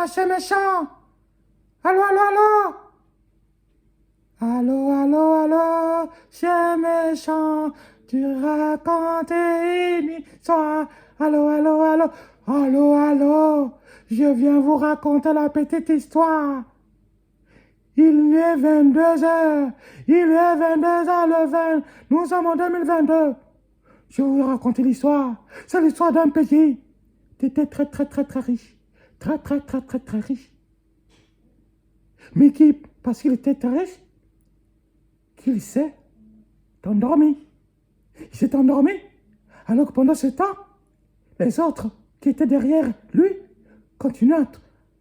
c'est méchant. Allô, allô, allô. Allô, allô, allô, c'est méchant. Tu racontes une histoire. Allô, allô, allô. Allô, allô. Je viens vous raconter la petite histoire. Il est 22 heures. Il est 22 heures le 20. Nous sommes en 2022. Je vais vous raconter l'histoire. C'est l'histoire d'un pays qui était très, très, très, très riche. Très, très, très, très, très riche. Mais qui, parce qu'il était très riche, qu'il s'est endormi. Il s'est endormi. Alors que pendant ce temps, les autres qui étaient derrière lui continuaient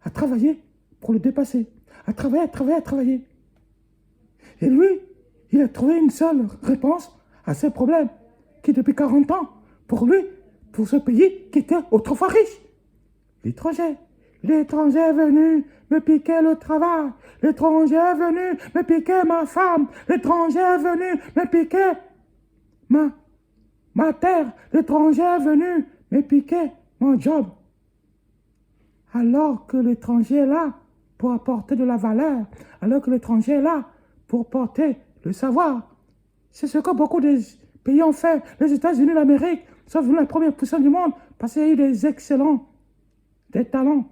à travailler pour le dépasser. À travailler, à travailler, à travailler. Et lui, il a trouvé une seule réponse à ses problèmes, qui depuis 40 ans, pour lui, pour ce pays qui était autrefois riche, l'étranger. L'étranger est venu me piquer le travail. L'étranger est venu me piquer ma femme. L'étranger est venu me piquer ma terre. L'étranger est venu me piquer mon job. Alors que l'étranger est là pour apporter de la valeur, alors que l'étranger est là pour porter le savoir. C'est ce que beaucoup de pays ont fait. Les États-Unis d'Amérique sont devenus la première puissance du monde parce qu'il y a eu des excellents, des talents,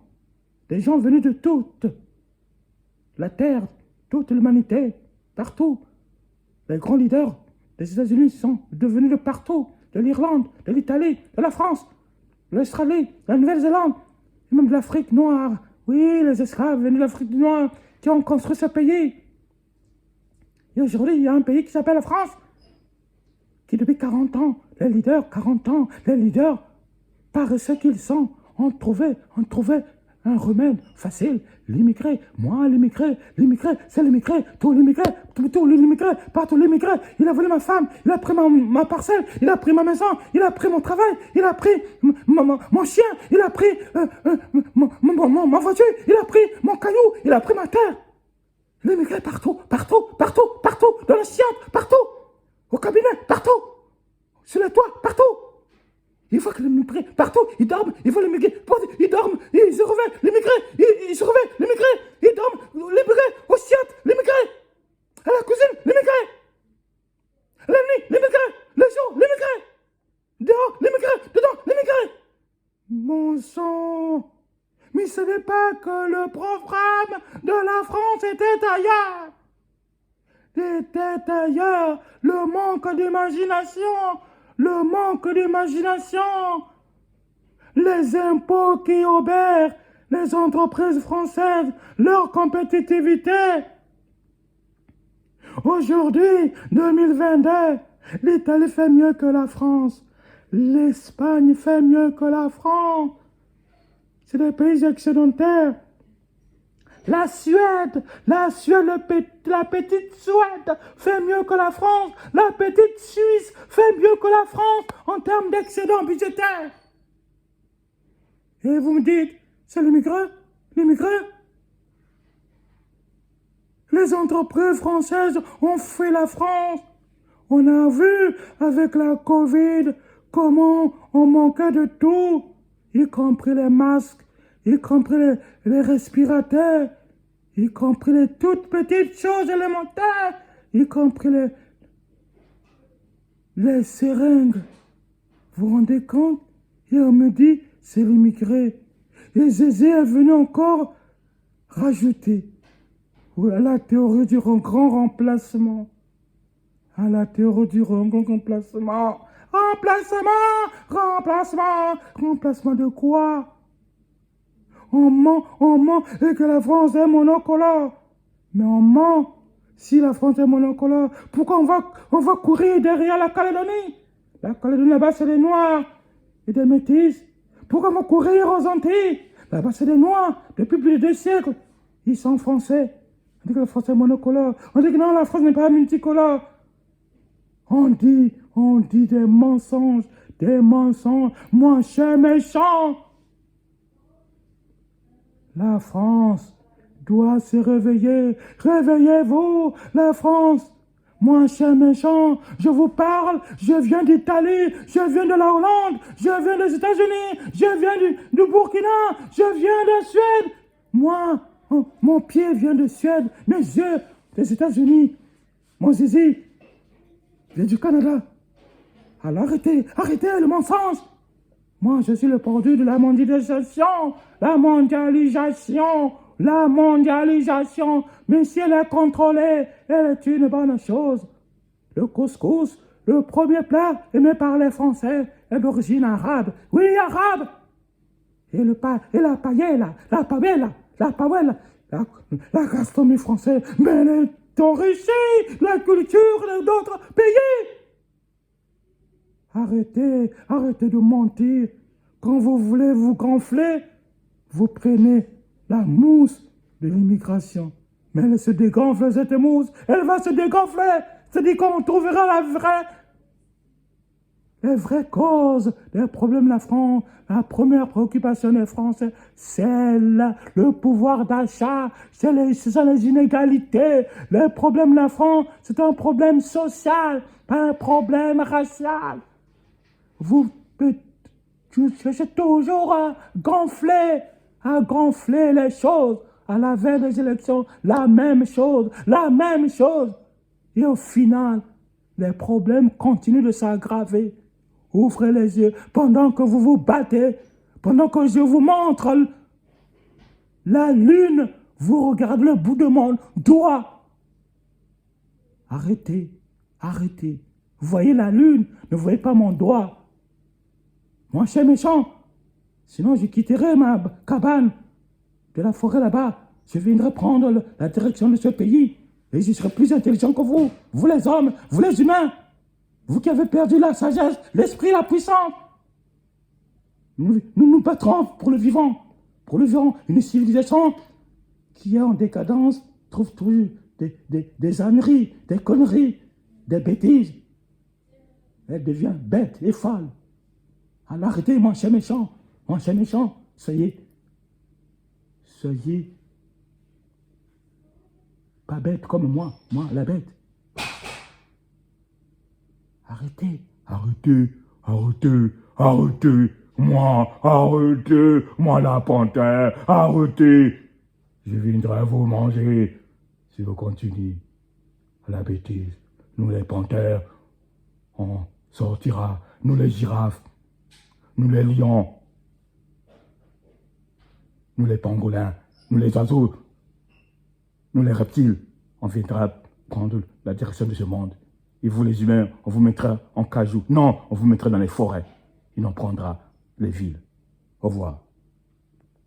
des gens venus de toute la terre, toute l'humanité, partout. Les grands leaders des États-Unis sont devenus de partout, de l'Irlande, de l'Italie, de la France, de l'Australie, de la Nouvelle-Zélande, et même de l'Afrique noire. Oui, les esclaves venus de l'Afrique noire qui ont construit ce pays. Et aujourd'hui, il y a un pays qui s'appelle la France, qui depuis 40 ans, les leaders, 40 ans, les leaders, par ce qu'ils sont, ont trouvé un remède facile. L'immigré, moi l'immigré, c'est l'immigré, tout l'immigré, tout l'immigré, partout l'immigré. Il a volé ma femme, il a pris ma parcelle, il a pris ma maison, il a pris mon travail, il a pris mon chien, il a pris ma voiture, il a pris mon caillou, il a pris ma terre. L'immigré partout, partout, partout, partout, dans le ciel, partout, au cabinet, partout, sur les toits, partout. Il faut que l'immigré, partout, ils dorment, il faut l'immigré, ils dorment, ils se réveillent, l'immigré, ils se réveillent, l'immigré, ils dorment, l'immigré, au ciel, l'immigré, à la cuisine, l'immigré, la nuit, l'immigré, le jour, l'immigré, dehors, l'immigré, dedans, l'immigré. Mon sang, mais ce n'est pas que le programme de la France était ailleurs. Était ailleurs, le manque d'imagination, les impôts qui obèrent les entreprises françaises, leur compétitivité. Aujourd'hui, 2022, l'Italie fait mieux que la France, l'Espagne fait mieux que la France. C'est des pays excédentaires. La Suède, la petite Suède fait mieux que la France. La petite Suisse fait mieux que la France en termes d'excédent budgétaire. Et vous me dites, c'est l'immigré? Les entreprises françaises ont fait la France. On a vu avec la Covid comment on manquait de tout, y compris les masques, y compris les respirateurs, y compris les toutes petites choses élémentaires, y compris les seringues. Vous vous rendez compte? Et on me dit, c'est l'immigré. Et Zézé est venu encore rajouter à la théorie du grand remplacement. À la théorie du grand remplacement. Remplacement de quoi? On ment, et que la France est monocolore. Mais on ment. Si la France est monocolore, pourquoi on va courir derrière la Calédonie? La Calédonie, là-bas, c'est des Noirs et des Métis. Pourquoi on va courir aux Antilles? Là-bas, c'est des Noirs. Depuis plus de 2 siècles, ils sont français. On dit que la France est monocolore. On dit que non, la France n'est pas multicolore. On dit des mensonges. Mon cher méchant. La France doit se réveiller. Réveillez-vous, la France. Moi, cher méchant, je vous parle, je viens d'Italie, je viens de la Hollande, je viens des États-Unis, je viens du Burkina, je viens de Suède. Moi, mon pied vient de Suède, mes yeux des États-Unis, mon zizi vient du Canada. Alors arrêtez, arrêtez le mensonge. Moi, je suis le produit de la mondialisation, la mondialisation, la mondialisation. Mais si elle est contrôlée, elle est une bonne chose. Le couscous, le premier plat aimé par les Français, est d'origine arabe. Oui, arabe. Et la paella, la gastronomie française, mais elle est enrichie, la culture d'autres pays. Arrêtez, arrêtez de mentir. Quand vous voulez vous gonfler, vous prenez la mousse de l'immigration. Mais elle se dégonfle, cette mousse. Elle va se dégonfler. C'est-à-dire qu'on trouvera les vraies causes des problèmes de la France. La première préoccupation des Français, c'est le pouvoir d'achat, c'est les inégalités. Le problème de la France, c'est un problème social, pas un problème racial. Vous cherchez toujours à gonfler les choses. À la veille des élections, la même chose. Et au final, les problèmes continuent de s'aggraver. Ouvrez les yeux pendant que vous vous battez, pendant que je vous montre la lune, vous regardez le bout de mon doigt. Arrêtez. Vous voyez la lune, ne voyez pas mon doigt. Moi, je suis méchant. Sinon, je quitterai ma cabane de la forêt là-bas. Je viendrai prendre la direction de ce pays. Et je serai plus intelligent que vous. Vous les hommes, vous les humains. Vous qui avez perdu la sagesse, l'esprit, la puissance. Nous nous battrons pour le vivant. Pour le vivant, une civilisation qui est en décadence trouve toujours des âneries, des conneries, des bêtises. Elle devient bête et folle. Alors arrêtez, mon cher méchant, soyez pas bête comme moi la bête. Arrêtez, moi la panthère, arrêtez. Je viendrai vous manger si vous continuez à la bêtise. Nous les panthères, on sortira, nous les girafes, nous les lions, nous les pangolins, nous les oiseaux, nous les reptiles, on viendra prendre la direction de ce monde. Et vous les humains, on vous mettra en cajou. Non, on vous mettra dans les forêts. Et on prendra les villes. Au revoir.